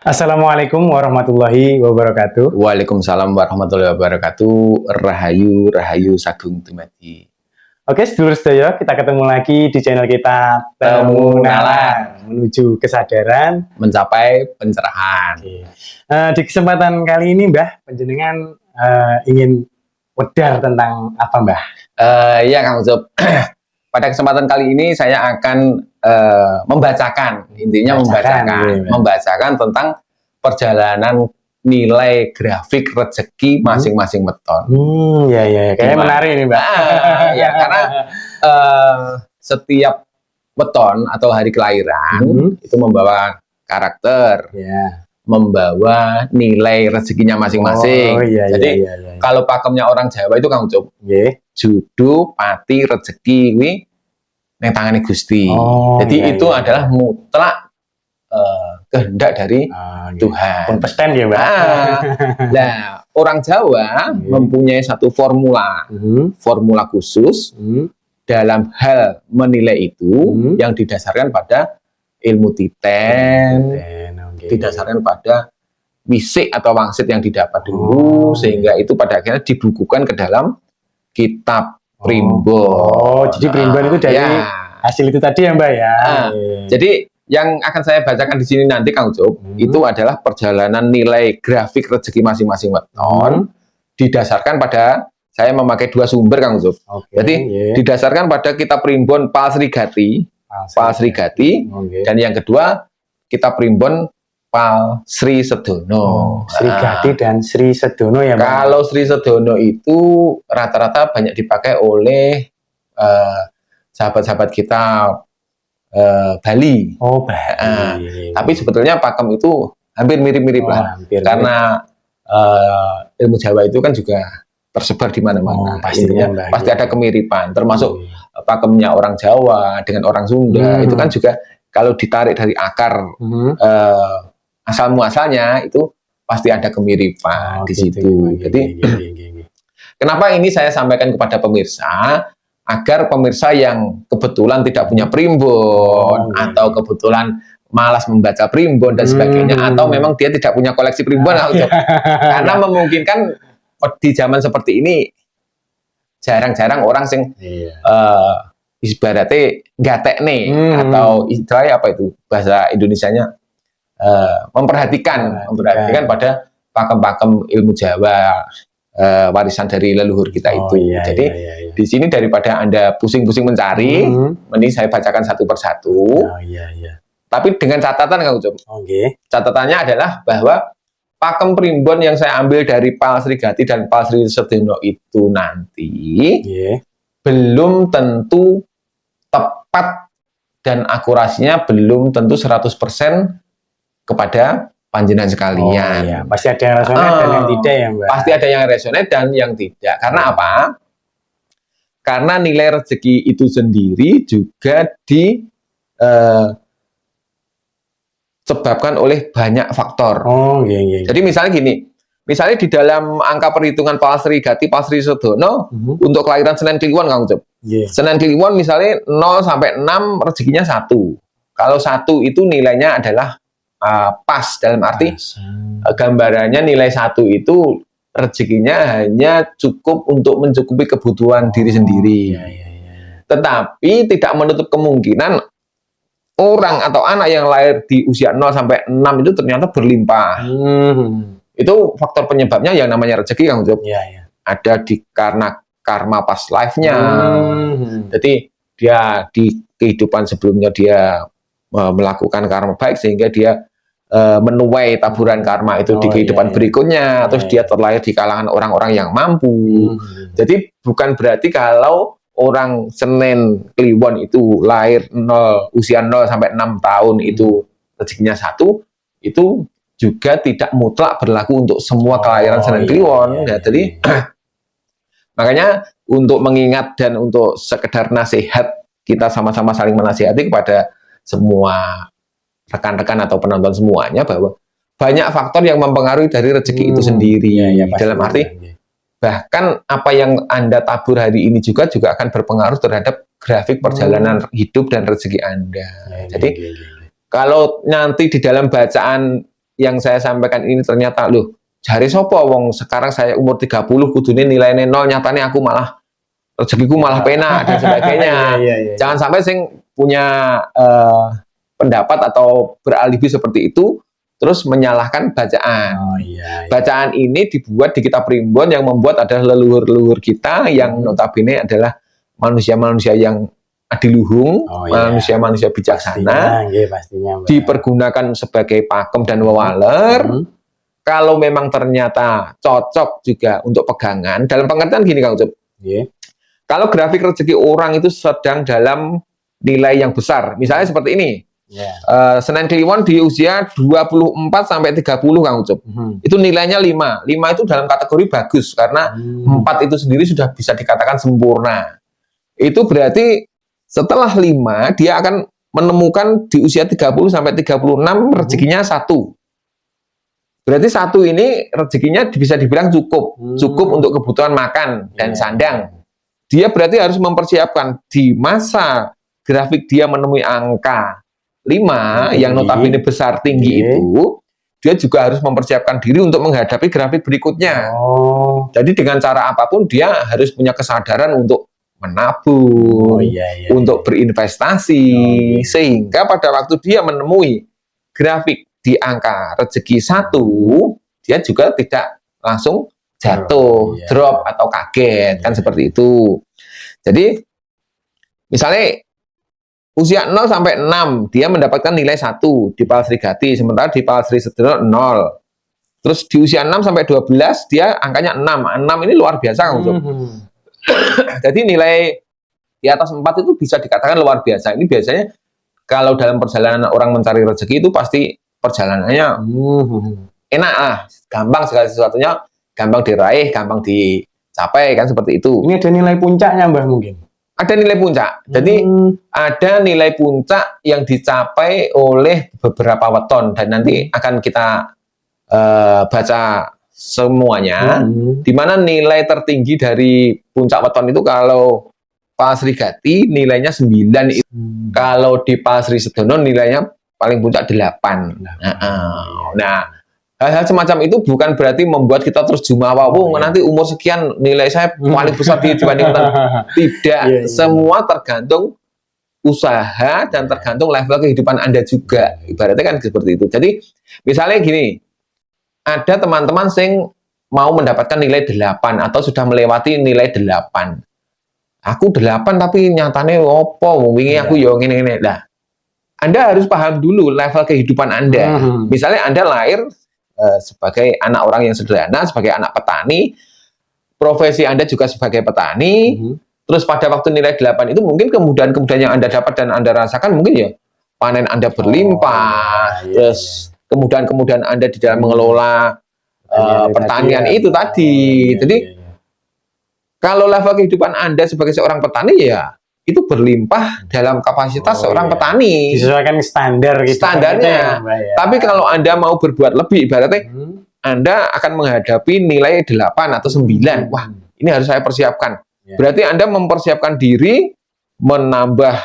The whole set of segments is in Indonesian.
Assalamualaikum warahmatullahi wabarakatuh. Waalaikumsalam warahmatullahi wabarakatuh. Rahayu, rahayu sagung dumadi. Oke, sedulur sedaya, kita ketemu lagi di channel kita Temu Nalar menuju kesadaran, mencapai pencerahan. Di kesempatan kali ini, Mbah, panjenengan ingin wedar tentang apa, Mbah? Ya, Kang Ucup. Pada kesempatan kali ini saya akan membacakan tentang perjalanan nilai grafik rezeki masing-masing weton. Ya, kayaknya menarik ini, Mbak. Ya, karena setiap weton atau hari kelahiran itu membawa karakter, membawa nilai rezekinya masing-masing. Jadi kalau pakemnya orang Jawa itu Kang Ucup, judu, pati, rezeki, neng tangane Gusti. Jadi itu adalah mutlak kehendak dari Tuhan. Konsisten ya, Mbak. Nah, orang Jawa mempunyai satu formula khusus dalam hal menilai itu yang didasarkan pada ilmu titen, didasarkan pada wisik atau wangsit yang didapat dulu, sehingga itu pada akhirnya dibukukan ke dalam kitab primbon. Jadi primbon itu dari hasil itu tadi ya, Mbak ya. Jadi yang akan saya bacakan di sini nanti Kang Ucup, itu adalah perjalanan nilai grafik rezeki masing-masing weton didasarkan pada, saya memakai dua sumber Kang Ucup. Jadi didasarkan pada kitab primbon Pal Sri Gati, dan yang kedua kitab primbon Pal Sri Sedono. Sri Gati dan Sri Sedono ya, Mbak. Kalau Sri Sedono itu rata-rata banyak dipakai oleh sahabat-sahabat kita Bali. Bali. Tapi sebetulnya pakem itu hampir mirip-mirip lah. Karena ilmu Jawa itu kan juga tersebar di mana-mana. Pasti ada kemiripan. Termasuk pakemnya orang Jawa dengan orang Sunda itu kan juga kalau ditarik dari akar asal muasalnya itu pasti ada kemiripan di situ. Jadi kenapa ini saya sampaikan kepada pemirsa? Agar pemirsa yang kebetulan tidak punya primbon atau kebetulan malas membaca primbon dan sebagainya, atau memang dia tidak punya koleksi primbon, karena memungkinkan di zaman seperti ini jarang-jarang orang sing ibaratnya gatek nih, atau istilahnya apa itu bahasa Indonesianya, memperhatikan pada pakem-pakem ilmu Jawa, warisan dari leluhur kita itu. Jadi di sini daripada Anda pusing-pusing mencari, mending saya bacakan satu persatu. Tapi dengan catatan Kang Ucup. Catatannya adalah bahwa pakem primbon yang saya ambil dari Pal Sri Gati dan Pal Sri Sedono itu nanti belum tentu tepat dan akurasinya belum tentu 100% kepada panjenengan sekalian. Pasti ada yang resonate dan yang tidak ya, Mbak. Pasti ada yang resonate dan yang tidak. Karena apa? Karena nilai rezeki itu sendiri juga disebabkan oleh banyak faktor. Jadi misalnya gini, misalnya di dalam angka perhitungan Pal Sri Gati, Pal Sri Sedono, untuk kelahiran Senen Kliwon Kang Ucup. Senen Kliwon misalnya 0 sampai 6 rezekinya 1. Kalau 1 itu nilainya adalah pas, dalam arti gambarannya nilai 1 itu rezekinya hanya cukup untuk mencukupi kebutuhan diri sendiri. Tetapi tidak menutup kemungkinan orang atau anak yang lahir di usia 0 sampai 6 itu ternyata berlimpah. Itu faktor penyebabnya yang namanya rezeki Kang Ucup. Ada karena karma past life-nya. Jadi dia di kehidupan sebelumnya dia melakukan karma baik sehingga dia menuai taburan karma itu di kehidupan berikutnya, terus dia terlahir di kalangan orang-orang yang mampu. Jadi bukan berarti kalau orang Senen Kliwon itu lahir usia 0 sampai 6 tahun itu rezekinya 1, itu juga tidak mutlak berlaku untuk semua kelahiran Senen Kliwon. Jadi makanya untuk mengingat dan untuk sekedar nasihat, kita sama-sama saling menasihati kepada semua rekan-rekan atau penonton semuanya, bahwa banyak faktor yang mempengaruhi dari rezeki itu sendiri. Dalam arti bahkan apa yang Anda tabur hari ini juga akan berpengaruh terhadap grafik perjalanan hidup dan rezeki Anda. Jadi kalau nanti di dalam bacaan yang saya sampaikan ini ternyata loh, jare sopo wong sekarang saya umur 30 kudune nilainya 0, nyatanya aku malah rezekiku malah penak dan sebagainya. Jangan sampai sing punya pendapat atau beralibi seperti itu terus menyalahkan bacaan. Bacaan ini dibuat di kitab Primbon, yang membuat adalah leluhur-leluhur kita yang notabene adalah manusia-manusia yang adiluhung, manusia-manusia bijaksana, pastinya, dipergunakan sebagai pakem dan wewaler. Kalau memang ternyata cocok juga untuk pegangan, dalam pengertian gini Kang Ucup. Kalau grafik rezeki orang itu sedang dalam nilai yang besar, misalnya seperti ini, Senen Kliwon di usia 24 sampai 30 Kang Ucup, itu nilainya 5. 5 itu dalam kategori bagus, karena 4 itu sendiri sudah bisa dikatakan sempurna. Itu berarti setelah 5, dia akan menemukan di usia 30 sampai 36 rezekinya 1. Berarti 1 ini rezekinya bisa dibilang cukup untuk kebutuhan makan dan sandang. Dia berarti harus mempersiapkan di masa grafik dia menemui angka 5 yang notabene besar tinggi itu, dia juga harus mempersiapkan diri untuk menghadapi grafik berikutnya. Jadi dengan cara apapun dia harus punya kesadaran untuk menabung, untuk berinvestasi, sehingga pada waktu dia menemui grafik di angka rezeki 1, dia juga tidak langsung jatuh, drop atau kaget, kan seperti itu. Jadi misalnya usia 0 sampai 6 dia mendapatkan nilai 1 di Palsri Gati, sementara di Palsri Sedono 0. Terus di usia 6 sampai 12 dia angkanya 6. 6 ini luar biasa Kang Ucup. Jadi nilai di atas 4 itu bisa dikatakan luar biasa. Ini biasanya kalau dalam perjalanan orang mencari rezeki itu pasti perjalanannya enak lah, gampang, segala sesuatunya gampang diraih, gampang dicapai, kan seperti itu. Ini ada nilai puncaknya Mbah mungkin? Ada nilai puncak. Jadi ada nilai puncak yang dicapai oleh beberapa weton, dan nanti akan kita baca semuanya. Di mana nilai tertinggi dari puncak weton itu kalau Palsri Gati nilainya 9 itu. Kalau di Palsri Sedono nilainya paling puncak 8. Nah, hal-hal semacam itu bukan berarti membuat kita terus jumawa, nanti umur sekian nilai saya paling besar dibandingkan. Tidak, semua tergantung usaha dan tergantung level kehidupan Anda juga. Ibaratnya kan seperti itu. Jadi misalnya gini, ada teman-teman yang mau mendapatkan nilai 8 atau sudah melewati nilai 8. Aku 8 tapi nyatanya opo, wingi aku yo ngene-ngene. Nah, Anda harus paham dulu level kehidupan Anda. Misalnya Anda lahir sebagai anak orang yang sederhana, sebagai anak petani, profesi Anda juga sebagai petani, terus pada waktu nilai 8 itu mungkin kemudahan-kemudahan yang Anda dapat dan Anda rasakan mungkin ya panen Anda berlimpah, terus kemudahan-kemudahan Anda di dalam mengelola pertanian itu tadi. Jadi kalau level kehidupan Anda sebagai seorang petani ya itu berlimpah dalam kapasitas seorang petani. Disesuaikan standar gitu. Standarnya. Tapi kalau Anda mau berbuat lebih, ibaratnya Anda akan menghadapi nilai 8 atau 9. Wah, ini harus saya persiapkan. Berarti Anda mempersiapkan diri, menambah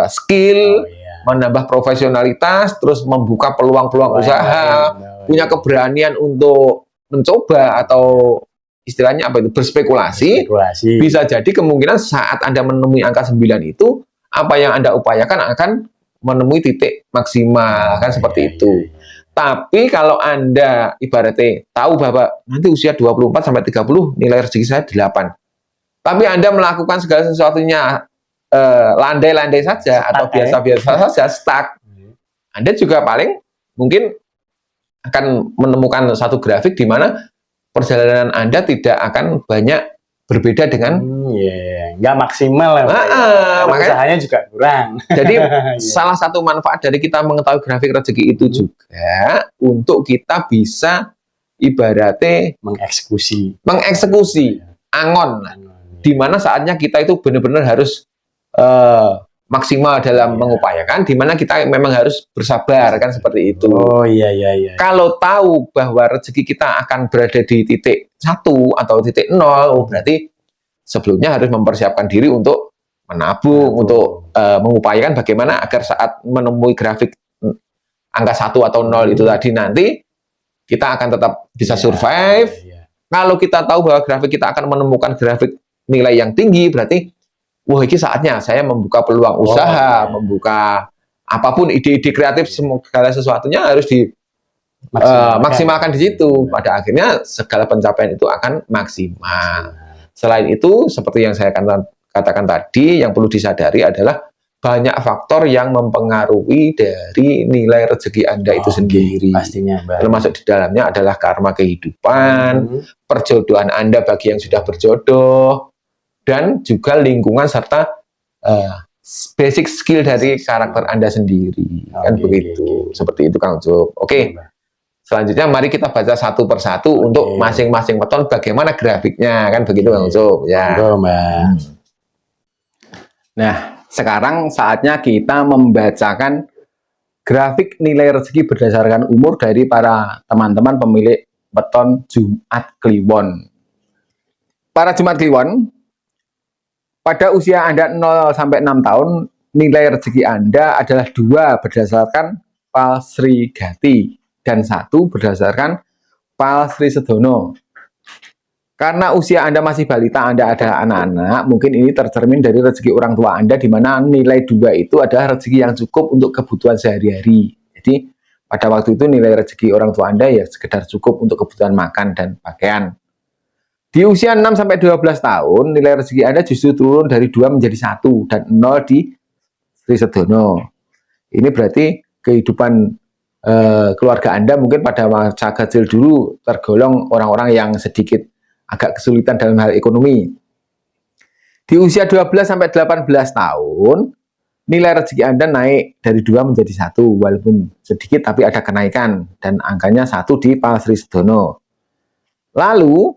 skill, menambah profesionalitas, terus membuka peluang-peluang usaha, punya keberanian untuk mencoba atau istilahnya apa itu, berspekulasi. Bisa jadi kemungkinan saat Anda menemui angka 9 itu, apa yang Anda upayakan akan menemui titik maksimal, kan seperti itu. Tapi kalau Anda ibaratnya tahu bahwa nanti usia 24 sampai 30 nilai rezeki saya 8. Tapi Anda melakukan segala sesuatunya landai-landai saja atau biasa-biasa saja, stuck. Anda juga paling mungkin akan menemukan satu grafik di mana perjalanan Anda tidak akan banyak berbeda dengan nggak maksimal ya. Makanya usahanya juga kurang. Jadi salah satu manfaat dari kita mengetahui grafik rezeki itu juga untuk kita bisa ibaratnya mengeksekusi angon, di mana saatnya kita itu benar-benar harus maksimal dalam mengupayakan, di mana kita memang harus bersabar, kan seperti itu. Kalau tahu bahwa rezeki kita akan berada di titik 1 atau titik 0, berarti sebelumnya harus mempersiapkan diri untuk menabung, untuk mengupayakan bagaimana agar saat menemui grafik angka 1 atau 0 itu tadi, nanti kita akan tetap bisa survive. Kalau kita tahu bahwa grafik kita akan menemukan grafik nilai yang tinggi, berarti wah ini saatnya saya membuka peluang usaha, membuka apapun ide-ide kreatif, segala sesuatunya harus maksimalkan di situ. Pada akhirnya segala pencapaian itu akan maksimal. Selain itu, seperti yang saya katakan tadi, yang perlu disadari adalah banyak faktor yang mempengaruhi dari nilai rezeki Anda itu sendiri. Pastinya, termasuk di dalamnya adalah karma kehidupan, perjodohan Anda bagi yang sudah berjodoh, dan juga lingkungan serta basic skill dari karakter Anda sendiri. Kan begitu. Seperti itu, Kang Job. Oke. Selanjutnya mari kita baca satu persatu untuk masing-masing weton bagaimana grafiknya, kan begitu, Kang Job, ya. Nah, sekarang saatnya kita membacakan grafik nilai rezeki berdasarkan umur dari para teman-teman pemilik weton Jumat Kliwon. Para Jumat Kliwon, pada usia Anda 0 sampai 6 tahun, nilai rezeki Anda adalah 2 berdasarkan Pal Sri Gati dan 1 berdasarkan Pal Sri Sedono. Karena usia Anda masih balita, Anda adalah anak-anak, mungkin ini tercermin dari rezeki orang tua Anda, di mana nilai 2 itu adalah rezeki yang cukup untuk kebutuhan sehari-hari. Jadi, pada waktu itu nilai rezeki orang tua Anda ya sekedar cukup untuk kebutuhan makan dan pakaian. Di usia 6 sampai 12 tahun, nilai rezeki Anda justru turun dari 2 menjadi 1 dan 0 di Sri Sedono. Ini berarti kehidupan keluarga Anda mungkin pada masa kecil dulu tergolong orang-orang yang sedikit agak kesulitan dalam hal ekonomi. Di usia 12 sampai 18 tahun, nilai rezeki Anda naik dari 2 menjadi 1, walaupun sedikit tapi ada kenaikan dan angkanya 1 di Pal Sri Sedono. Lalu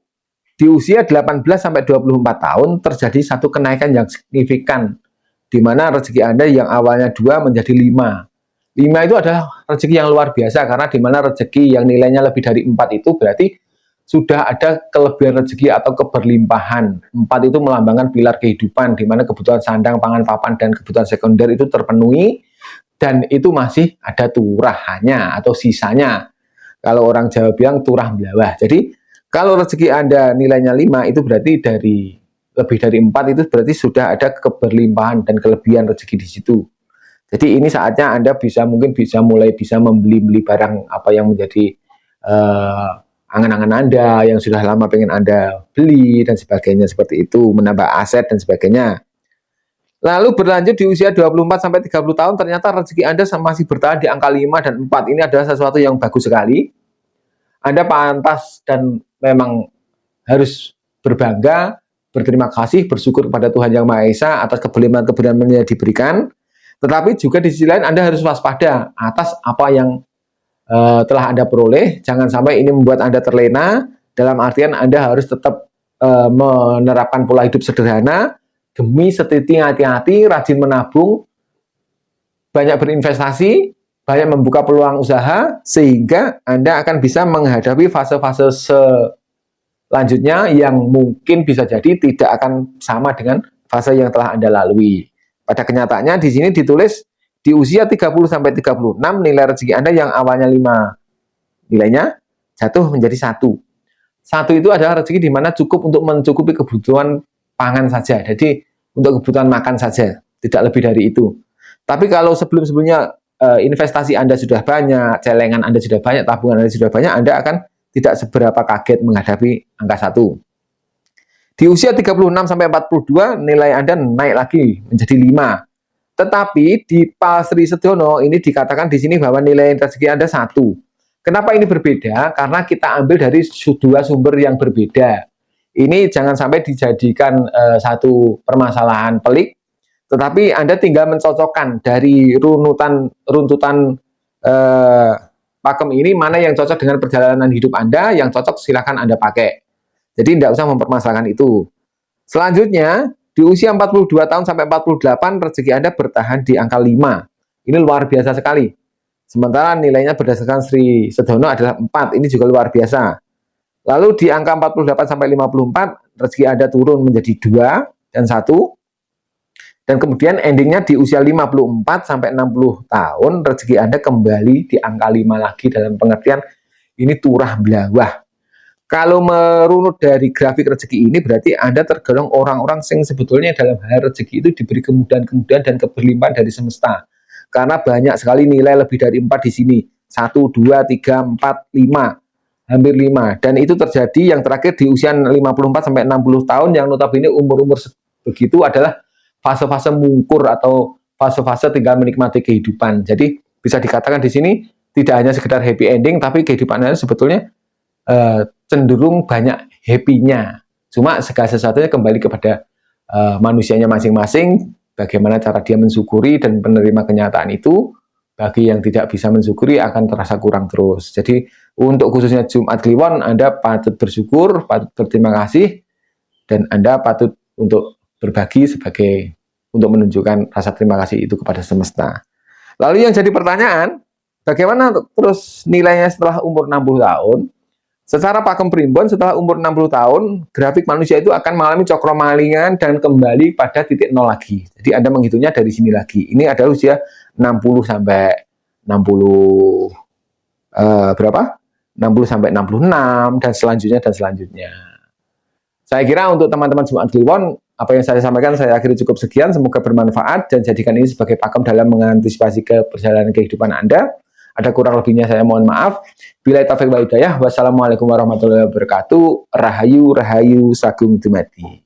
di usia 18 sampai 24 tahun terjadi satu kenaikan yang signifikan, di mana rezeki Anda yang awalnya 2 menjadi 5. 5 itu adalah rezeki yang luar biasa, karena di mana rezeki yang nilainya lebih dari 4 itu berarti sudah ada kelebihan rezeki atau keberlimpahan. 4 itu melambangkan pilar kehidupan, di mana kebutuhan sandang, pangan, papan, dan kebutuhan sekunder itu terpenuhi, dan itu masih ada turahannya atau sisanya. Kalau orang Jawa bilang turah belawah. Jadi kalau rezeki Anda nilainya 5, itu berarti lebih dari 4 itu berarti sudah ada keberlimpahan dan kelebihan rezeki di situ. Jadi ini saatnya Anda mungkin bisa mulai membeli barang apa yang menjadi angan-angan Anda yang sudah lama pengen Anda beli dan sebagainya, seperti itu, menambah aset dan sebagainya. Lalu berlanjut di usia 24 sampai 30 tahun, ternyata rezeki Anda masih bertahan di angka 5 dan 4. Ini adalah sesuatu yang bagus sekali. Anda pantas dan memang harus berbangga, berterima kasih, bersyukur kepada Tuhan Yang Maha Esa atas keberlimpahan-keberlimpahan yang diberikan. Tetapi juga di sisi lain Anda harus waspada atas apa yang telah Anda peroleh. Jangan sampai ini membuat Anda terlena, dalam artian Anda harus tetap menerapkan pola hidup sederhana, demi setiti hati-hati, rajin menabung, banyak berinvestasi, banyak membuka peluang usaha, sehingga Anda akan bisa menghadapi fase-fase selanjutnya yang mungkin bisa jadi tidak akan sama dengan fase yang telah Anda lalui. Pada kenyataannya di sini ditulis di usia 30 sampai 36 nilai rezeki Anda yang awalnya 5 nilainya jatuh menjadi 1. 1 itu adalah rezeki di mana cukup untuk mencukupi kebutuhan pangan saja. Jadi untuk kebutuhan makan saja, tidak lebih dari itu. Tapi kalau sebelum-sebelumnya investasi Anda sudah banyak, celengan Anda sudah banyak, tabungan Anda sudah banyak, Anda akan tidak seberapa kaget menghadapi angka 1. Di usia 36 sampai 42 nilai Anda naik lagi menjadi 5. Tetapi di Pal Sri Sedono ini dikatakan di sini bahwa nilai rezeki Anda 1. Kenapa ini berbeda? Karena kita ambil dari 2 sumber yang berbeda. Ini jangan sampai dijadikan satu permasalahan pelik, tetapi Anda tinggal mencocokkan dari runtutan pakem ini mana yang cocok dengan perjalanan hidup Anda, yang cocok silakan Anda pakai. Jadi tidak usah mempermasalahkan itu. Selanjutnya, di usia 42 tahun sampai 48, rezeki Anda bertahan di angka 5. Ini luar biasa sekali. Sementara nilainya berdasarkan Sri Sedono adalah 4. Ini juga luar biasa. Lalu di angka 48 sampai 54, rezeki Anda turun menjadi 2 dan 1. Dan kemudian endingnya di usia 54 sampai 60 tahun, rezeki Anda kembali di angka 5 lagi dalam pengertian ini turah belawah. Kalau merunut dari grafik rezeki ini berarti Anda tergolong orang-orang yang sebetulnya dalam hal rezeki itu diberi kemudahan-kemudahan dan keberlimpahan dari semesta. Karena banyak sekali nilai lebih dari 4 di sini. 1, 2, 3, 4, 5. Hampir 5. Dan itu terjadi yang terakhir di usia 54 sampai 60 tahun yang notabene umur-umur begitu adalah fase-fase mungkur atau fase-fase tinggal menikmati kehidupan. Jadi bisa dikatakan di sini tidak hanya sekedar happy ending, tapi kehidupan Anda sebetulnya cenderung banyak happy-nya. Cuma segala sesuatunya kembali kepada manusianya masing-masing, bagaimana cara dia mensyukuri dan menerima kenyataan itu. Bagi yang tidak bisa mensyukuri akan terasa kurang terus. Jadi untuk khususnya Jumat Kliwon, Anda patut bersyukur, patut berterima kasih, dan Anda patut untuk berbagi sebagai untuk menunjukkan rasa terima kasih itu kepada semesta. Lalu yang jadi pertanyaan, bagaimana terus nilainya setelah umur 60 tahun? Secara pakem primbon, setelah umur 60 tahun, grafik manusia itu akan mengalami cokromalingan dan kembali pada titik nol lagi. Jadi Anda menghitungnya dari sini lagi. Ini adalah usia 60 sampai 60 berapa? 60 sampai 66 dan selanjutnya. Saya kira untuk teman-teman Jumat Kliwon, apa yang saya sampaikan saya akhiri cukup sekian. Semoga bermanfaat dan jadikan ini sebagai pakem dalam mengantisipasi perjalanan kehidupan Anda. Ada kurang lebihnya saya mohon maaf. Bila taufiq wal hidayah. Wassalamualaikum warahmatullahi wabarakatuh. Rahayu, rahayu, sagung dumadi.